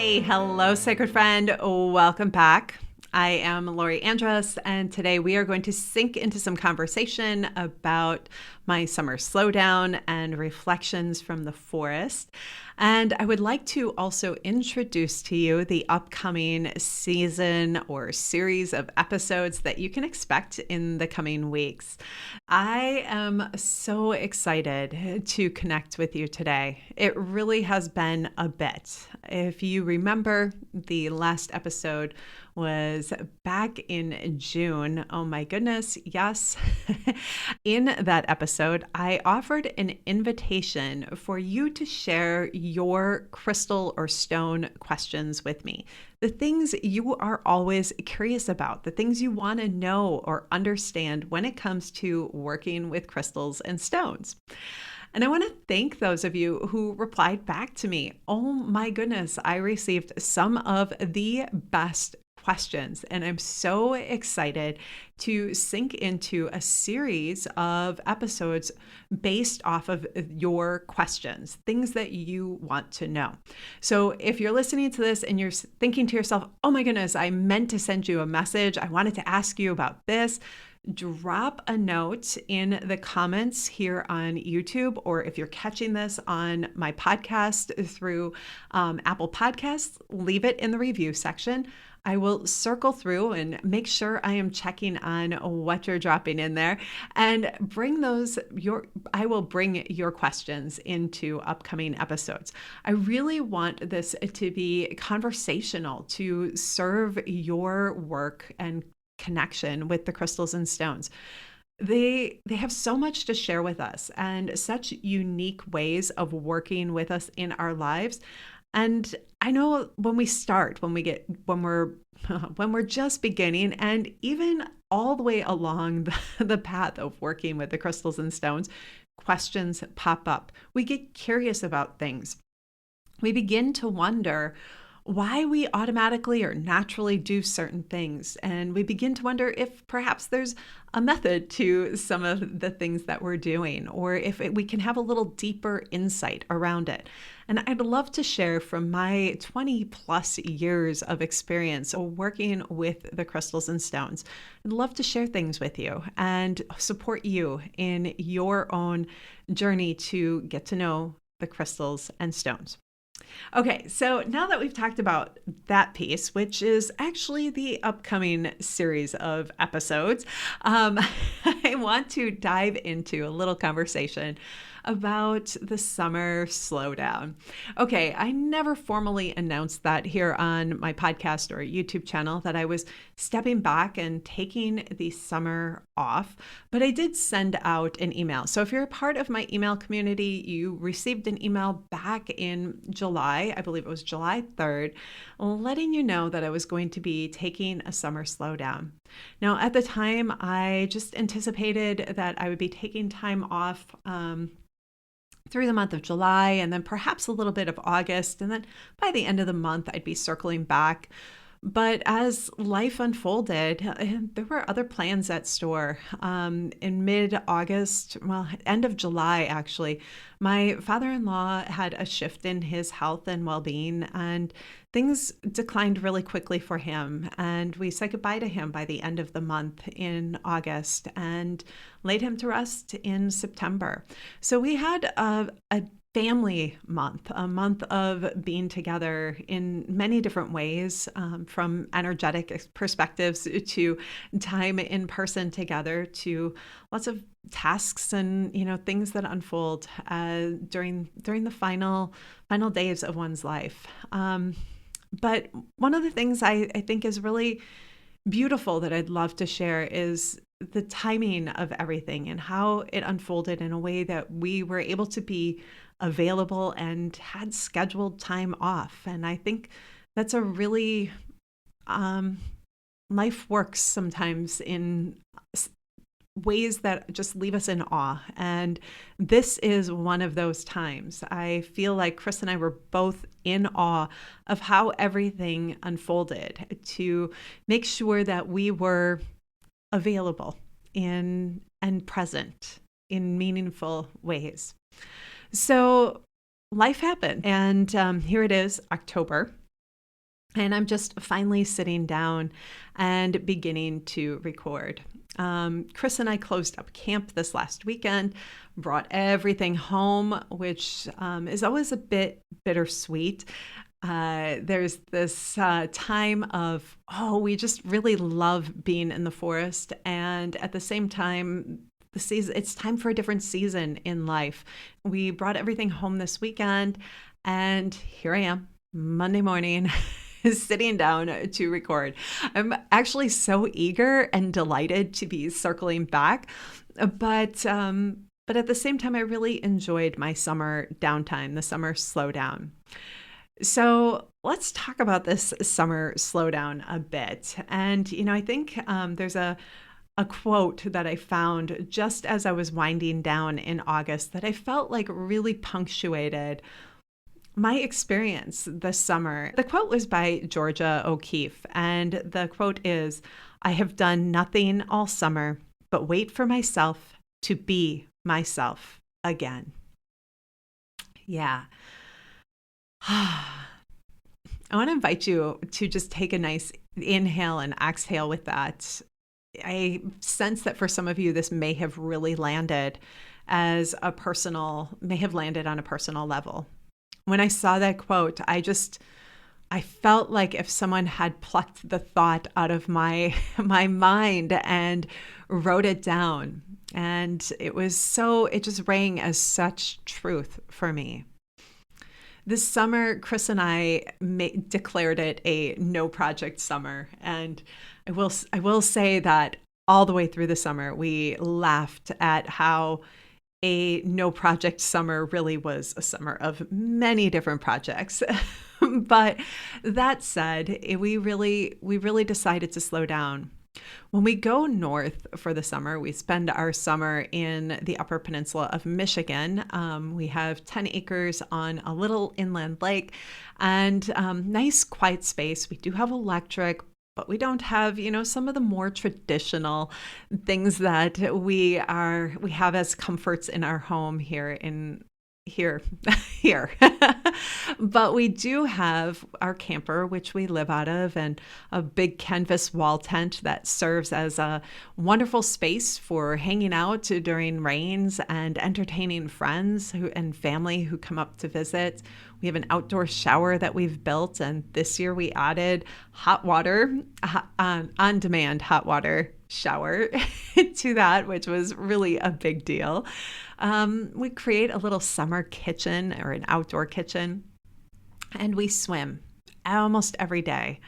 Hi, hello, sacred friend. Welcome back. I am Lori Andrus, and today we are going to sink into some conversation about my summer slowdown and reflections from the forest. And I would like to also introduce to you the upcoming season or series of episodes that you can expect in the coming weeks. I am so excited to connect with you today. It really has been a bit. If you remember, the last episode was back in June. Oh my goodness, yes. In that episode, I offered an invitation for you to share your crystal or stone questions with me. The things you are always curious about, the things you want to know or understand when it comes to working with crystals and stones. And I want to thank those of you who replied back to me. Oh my goodness, I received some of the best questions, and I'm so excited to sink into a series of episodes based off of your questions, things that you want to know. So if you're listening to this and you're thinking to yourself, oh my goodness, I meant to send you a message, I wanted to ask you about this, drop a note in the comments here on YouTube, or if you're catching this on my podcast through Apple Podcasts, leave it in the review section. I will circle through and make sure I am checking on what you're dropping in there and I will bring your questions into upcoming episodes. I really want this to be conversational, to serve your work and connection with the crystals and stones. They have so much to share with us and such unique ways of working with us in our lives. And I know when we're just beginning, and even all the way along the path of working with the crystals and stones, questions pop up. We get curious about things. We begin to wonder why we automatically or naturally do certain things. And we begin to wonder if perhaps there's a method to some of the things that we're doing, or if we can have a little deeper insight around it. And I'd love to share from my 20 plus years of experience working with the crystals and stones. I'd love to share things with you and support you in your own journey to get to know the crystals and stones. Okay, so now that we've talked about that piece, which is actually the upcoming series of episodes, I want to dive into a little conversation about the summer slowdown. Okay, I never formally announced that here on my podcast or YouTube channel that I was stepping back and taking the summer off, but I did send out an email. So if you're a part of my email community, you received an email back in July, I believe it was July 3rd, letting you know that I was going to be taking a summer slowdown. Now, at the time, I just anticipated that I would be taking time off through the month of July and then perhaps a little bit of August. And then by the end of the month, I'd be circling back. But as life unfolded, there were other plans at store. In mid-August, end of July, actually, my father-in-law had a shift in his health and well-being, and things declined really quickly for him. And we said goodbye to him by the end of the month in August and laid him to rest in September. So we had a family month, a month of being together in many different ways, from energetic perspectives to time in person together, to lots of tasks and things that unfold during the final days of one's life. But one of the things I think is really beautiful that I'd love to share is the timing of everything and how it unfolded in a way that we were able to be available and had scheduled time off. And I think that's a really, life works sometimes in ways that just leave us in awe. And this is one of those times. I feel like Chris and I were both in awe of how everything unfolded to make sure that we were available and present in meaningful ways. So life happened, and here it is, October. And I'm just finally sitting down and beginning to record. Chris and I closed up camp this last weekend, brought everything home, which is always a bit bittersweet. There's this time of, we just really love being in the forest. And at the same time, it's time for a different season in life. We brought everything home this weekend, and here I am, Monday morning. Sitting down to record. I'm actually so eager and delighted to be circling back, but at the same time, I really enjoyed my summer downtime, the summer slowdown. So let's talk about this summer slowdown a bit. And I think there's a quote that I found just as I was winding down in August that I felt like really punctuated my experience this summer. The quote was by Georgia O'Keeffe, and the quote is, "I have done nothing all summer but wait for myself to be myself again." Yeah. I want to invite you to just take a nice inhale and exhale with that. I sense that for some of you, this may have really landed on a personal level. When I saw that quote, I felt like if someone had plucked the thought out of my mind and wrote it down. And it just rang as such truth for me. This summer, Chris and I declared it a no project summer. And I will say that all the way through the summer, we laughed at how a no project summer really was a summer of many different projects. But that said, we really decided to slow down. When we go north for the summer, we spend our summer in the Upper Peninsula of Michigan. We have 10 acres on a little inland lake and nice quiet space. We do have electric, but we don't have, some of the more traditional things that we have as comforts in our home here. But we do have our camper, which we live out of, and a big canvas wall tent that serves as a wonderful space for hanging out during rains and entertaining friends and family who come up to visit. We have an outdoor shower that we've built, and this year we added hot water, on-demand hot water shower to that, which was really a big deal. We create a little summer kitchen or an outdoor kitchen, and we swim almost every day.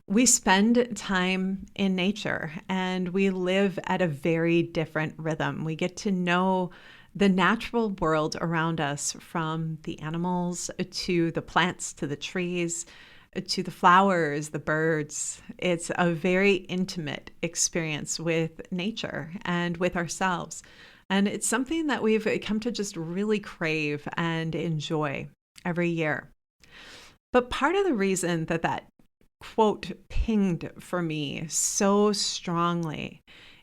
We spend time in nature, and we live at a very different rhythm. We get to know the natural world around us, from the animals to the plants to the trees to the flowers, the birds. It's a very intimate experience with nature and with ourselves. And it's something that we've come to just really crave and enjoy every year. But part of the reason that quote pinged for me so strongly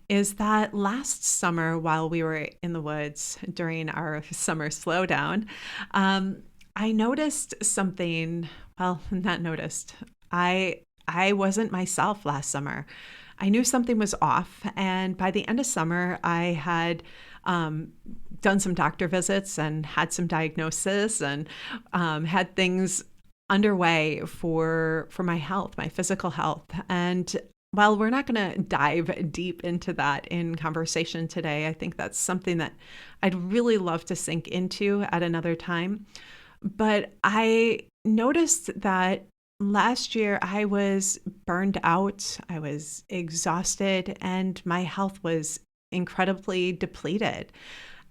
is that last summer, while we were in the woods during our summer slowdown, I noticed something. Well, not noticed. I wasn't myself last summer. I knew something was off, and by the end of summer, I had done some doctor visits and had some diagnosis and had things underway for my health, my physical health. And while we're not going to dive deep into that in conversation today, I think that's something that I'd really love to sink into at another time. But I noticed that last year I was burned out, I was exhausted, and my health was incredibly depleted.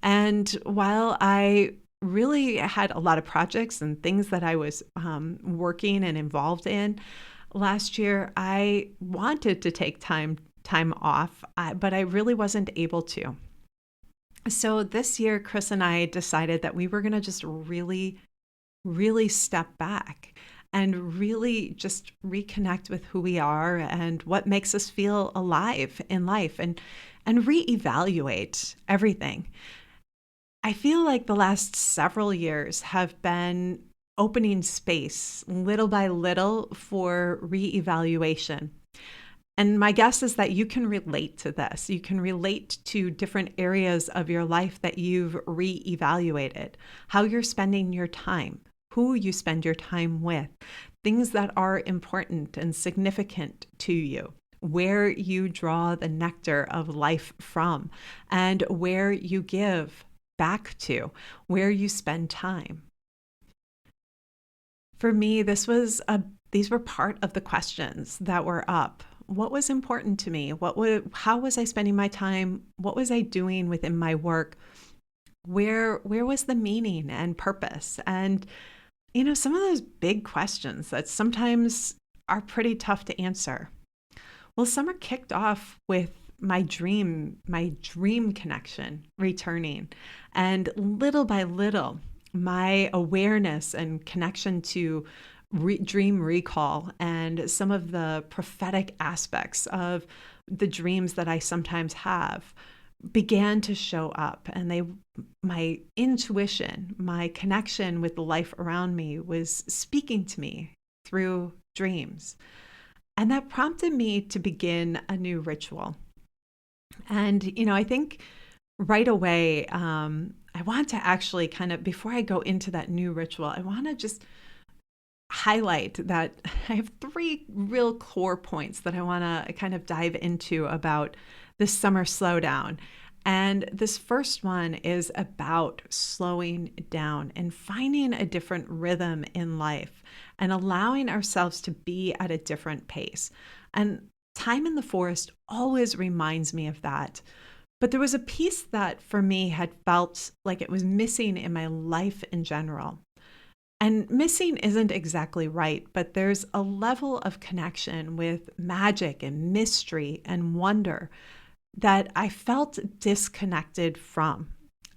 And while I really had a lot of projects and things that I was working and involved in last year, I wanted to take time off, but I really wasn't able to. So this year, Chris and I decided that we were going to just really step back and really just reconnect with who we are and what makes us feel alive in life, and reevaluate everything. I feel like the last several years have been opening space little by little for reevaluation. And my guess is that you can relate to this. You can relate to different areas of your life that you've reevaluated, how you're spending your time, who you spend your time with, things that are important and significant to you, where you draw the nectar of life from, and where you give back to, where you spend time. For me, these were part of the questions that were up. What was important to me? How was I spending my time? What was I doing within my work? Where was the meaning and purpose? And, some of those big questions that sometimes are pretty tough to answer. Well, summer kicked off with my dream connection returning. And little by little, my awareness and connection to dream recall and some of the prophetic aspects of the dreams that I sometimes have began to show up. And my intuition, my connection with the life around me was speaking to me through dreams. And that prompted me to begin a new ritual. And, I think right away, I want to actually before I go into that new ritual, I want to just highlight that I have 3 real core points that I want to kind of dive into about this summer slowdown. And this first one is about slowing down and finding a different rhythm in life and allowing ourselves to be at a different pace. And time in the forest always reminds me of that. But there was a piece that for me had felt like it was missing in my life in general. And missing isn't exactly right, but there's a level of connection with magic and mystery and wonder that I felt disconnected from.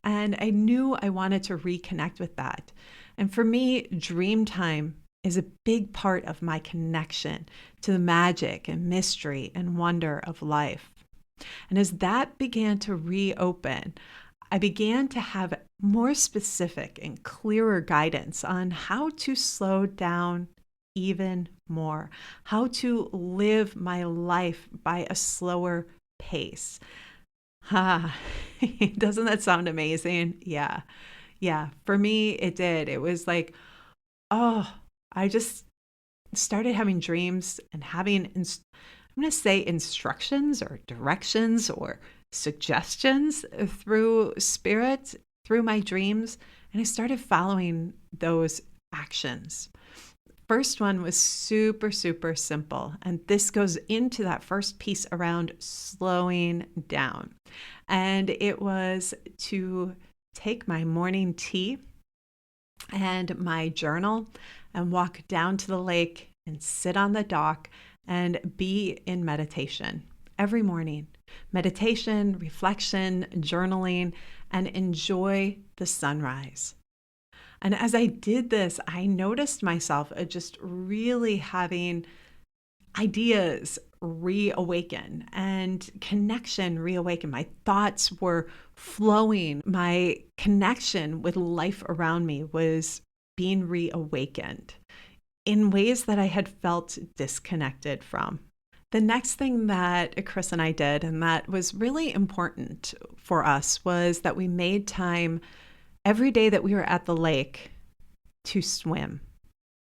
And I knew I wanted to reconnect with that. And for me, dreamtime is a big part of my connection to the magic and mystery and wonder of life. And as that began to reopen, I began to have more specific and clearer guidance on how to slow down even more, how to live my life by a slower pace. Doesn't that sound amazing? Yeah. For me, it did. It was like, I just started having dreams and having, I'm going to say instructions or directions or suggestions through spirit, through my dreams. And I started following those actions. First one was super, super simple. And this goes into that first piece around slowing down. And it was to take my morning tea and my journal and walk down to the lake and sit on the dock and be in meditation every morning. Meditation, reflection, journaling, and enjoy the sunrise. And as I did this, I noticed myself just really having ideas reawaken and connection reawaken. My thoughts were flowing. My connection with life around me was being reawakened in ways that I had felt disconnected from. The next thing that Chris and I did, and that was really important for us, was that we made time every day that we were at the lake to swim.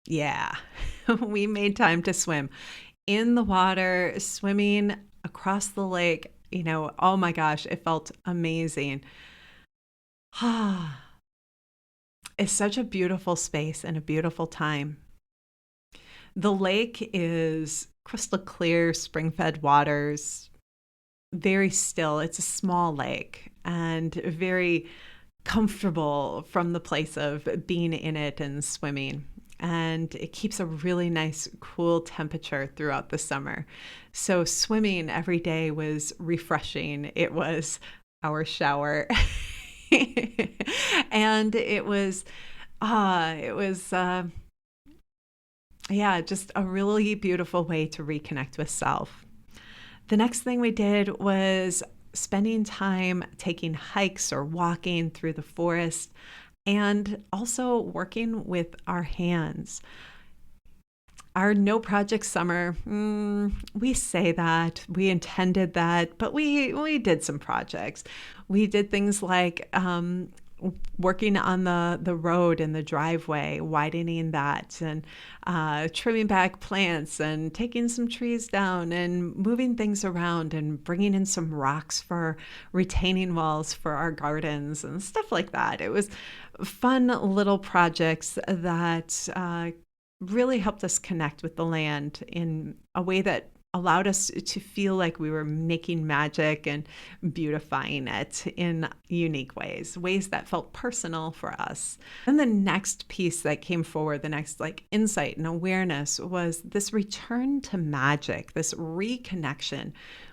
Yeah, we made time to swim in the water, swimming across the lake. Oh my gosh, it felt amazing. It's such a beautiful space and a beautiful time. The lake is crystal clear, spring-fed waters, very still. It's a small lake and very comfortable from the place of being in it and swimming. And it keeps a really nice, cool temperature throughout the summer. So swimming every day was refreshing. It was our shower. And it was just a really beautiful way to reconnect with self. The next thing we did was spending time taking hikes or walking through the forest and also working with our hands. Our no project summer, we say that, we intended that, but we did some projects. We did things like working on the road and the driveway, widening that, and trimming back plants and taking some trees down and moving things around and bringing in some rocks for retaining walls for our gardens and stuff like that. It was fun little projects that really helped us connect with the land in a way that allowed us to feel like we were making magic and beautifying it in unique ways that felt personal for us. Then the next piece that came forward, the next like insight and awareness, was this return to magic, this reconnection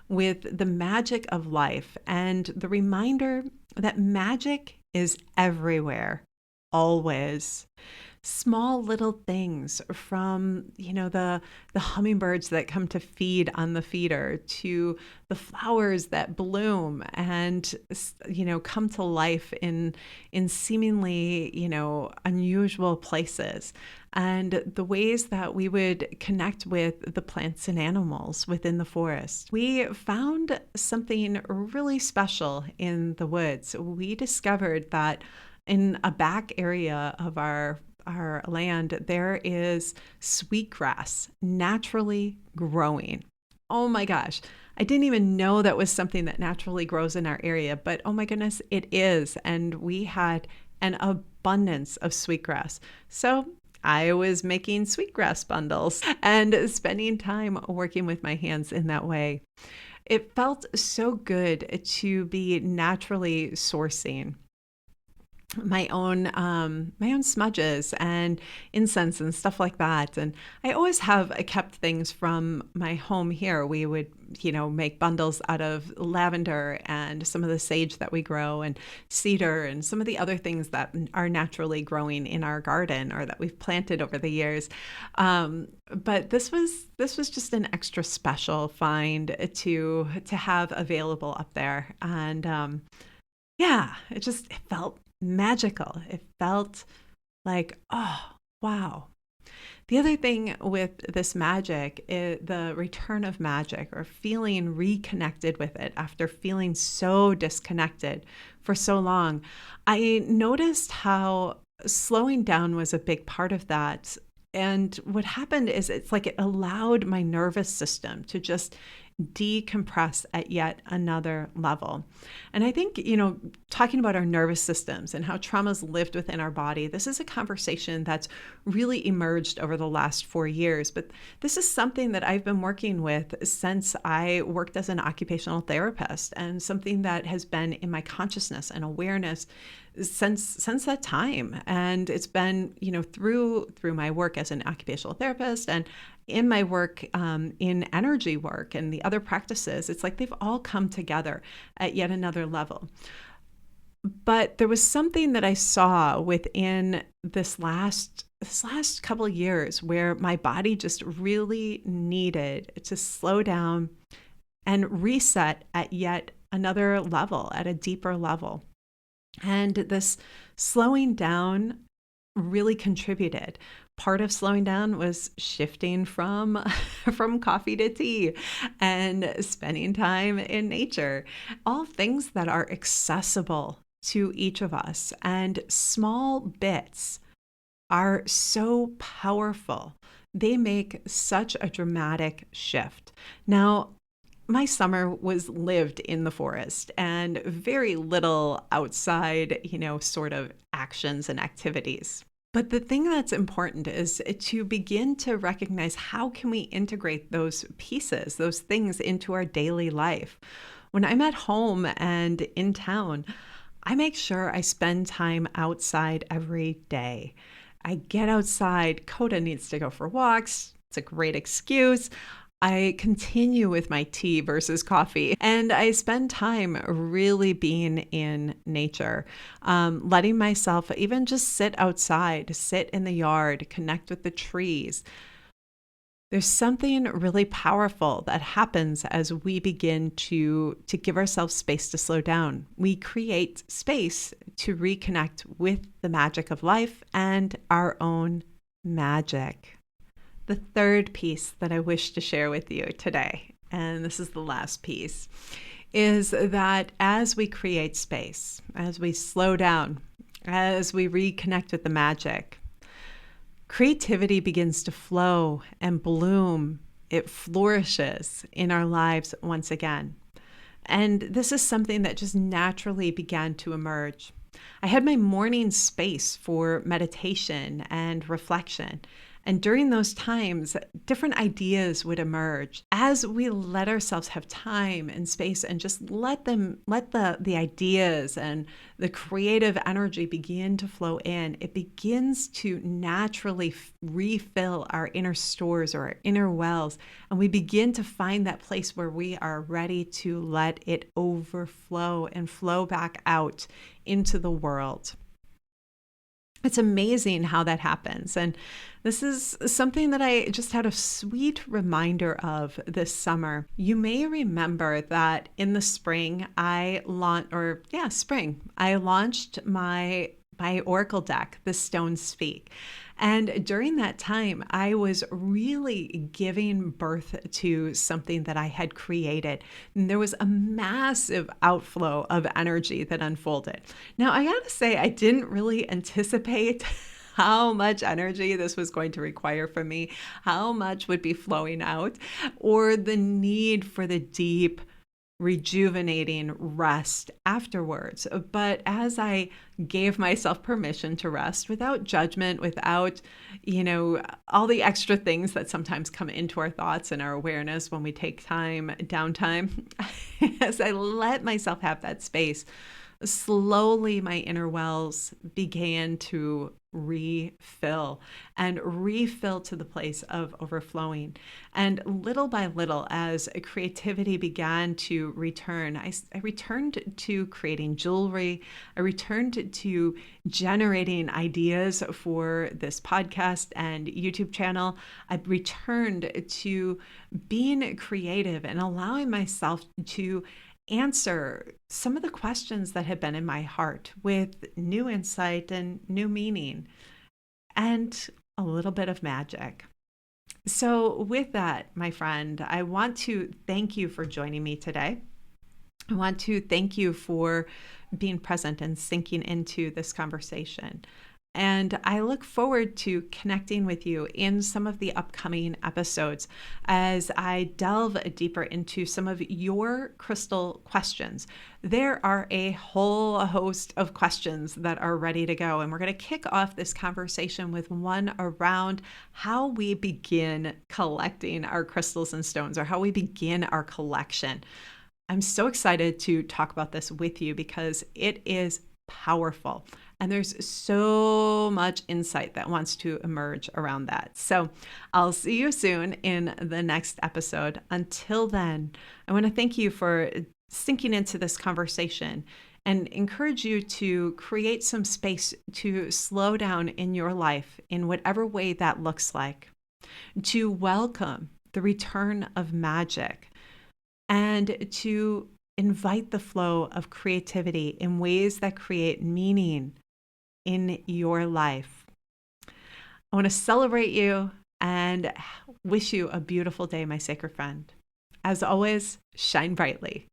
with the magic of life, and the reminder that magic is everywhere, always. Small little things from, the hummingbirds that come to feed on the feeder, to the flowers that bloom and, come to life in seemingly, unusual places, and the ways that we would connect with the plants and animals within the forest. We found something really special in the woods. We discovered that in a back area of our land, there is sweetgrass naturally growing. Oh my gosh. I didn't even know that was something that naturally grows in our area, but oh my goodness, it is. And we had an abundance of sweetgrass. So I was making sweetgrass bundles and spending time working with my hands in that way. It felt so good to be naturally sourcing my own smudges and incense and stuff like that. And I always have kept things from my home here. We would, make bundles out of lavender and some of the sage that we grow, and cedar, and some of the other things that are naturally growing in our garden or that we've planted over the years. But this was just an extra special find to have available up there. And it felt magical. It felt like, oh, wow. The other thing with this magic is the return of magic, or feeling reconnected with it after feeling so disconnected for so long. I noticed how slowing down was a big part of that. And what happened is it's like it allowed my nervous system to just decompress at yet another level. And I think, talking about our nervous systems and how traumas lived within our body, this is a conversation that's really emerged over the last 4 years. But this is something that I've been working with since I worked as an occupational therapist, and something that has been in my consciousness and awareness since that time. And it's been, through my work as an occupational therapist, and in my work in energy work and the other practices, it's like they've all come together at yet another level. But there was something that I saw within this last couple of years where my body just really needed to slow down and reset at yet another level, at a deeper level. And this slowing down really contributed. Part of slowing down was shifting from coffee to tea and spending time in nature. All things that are accessible to each of us, and small bits are so powerful. They make such a dramatic shift. Now, my summer was lived in the forest, and very little outside, sort of actions and activities. But the thing that's important is to begin to recognize, how can we integrate those pieces, those things, into our daily life? When I'm at home and in town, I make sure I spend time outside every day. I get outside. Coda needs to go for walks. It's a great excuse. I continue with my tea versus coffee, and I spend time really being in nature, letting myself even just sit outside, sit in the yard, connect with the trees. There's something really powerful that happens as we begin to give ourselves space to slow down. We create space to reconnect with the magic of life and our own magic. The third piece that I wish to share with you today, and this is the last piece, is that as we create space, as we slow down, as we reconnect with the magic, creativity begins to flow and bloom. It flourishes in our lives once again. And this is something that just naturally began to emerge. I had my morning space for meditation and reflection. And during those times, different ideas would emerge as we let ourselves have time and space and just let the ideas and the creative energy begin to flow in. It begins to naturally refill our inner stores or our inner wells. And we begin to find that place where we are ready to let it overflow and flow back out into the world. It's amazing how that happens. And this is something that I just had a sweet reminder of this summer. You may remember that in the spring, I launched my oracle deck, The Stones Speak. And during that time, I was really giving birth to something that I had created. And there was a massive outflow of energy that unfolded. Now, I gotta say, I didn't really anticipate how much energy this was going to require from me, how much would be flowing out, or the need for the deep rejuvenating rest afterwards. But as I gave myself permission to rest without judgment, without, all the extra things that sometimes come into our thoughts and our awareness when we take downtime, as I let myself have that space, slowly my inner wells began to refill to the place of overflowing. And little by little, as creativity began to return, I returned to creating jewelry. I returned to generating ideas for this podcast and YouTube channel. I returned to being creative and allowing myself to answer some of the questions that had been in my heart with new insight and new meaning and a little bit of magic. So with that, my friend, I want to thank you for joining me today. I want to thank you for being present and sinking into this conversation. And I look forward to connecting with you in some of the upcoming episodes as I delve deeper into some of your crystal questions. There are a whole host of questions that are ready to go. And we're going to kick off this conversation with one around how we begin collecting our crystals and stones, or how we begin our collection. I'm so excited to talk about this with you because it is powerful. And there's so much insight that wants to emerge around that. So I'll see you soon in the next episode. Until then, I want to thank you for sinking into this conversation and encourage you to create some space to slow down in your life in whatever way that looks like, to welcome the return of magic, and to invite the flow of creativity in ways that create meaning in your life. I want to celebrate you and wish you a beautiful day, my sacred friend. As always, shine brightly.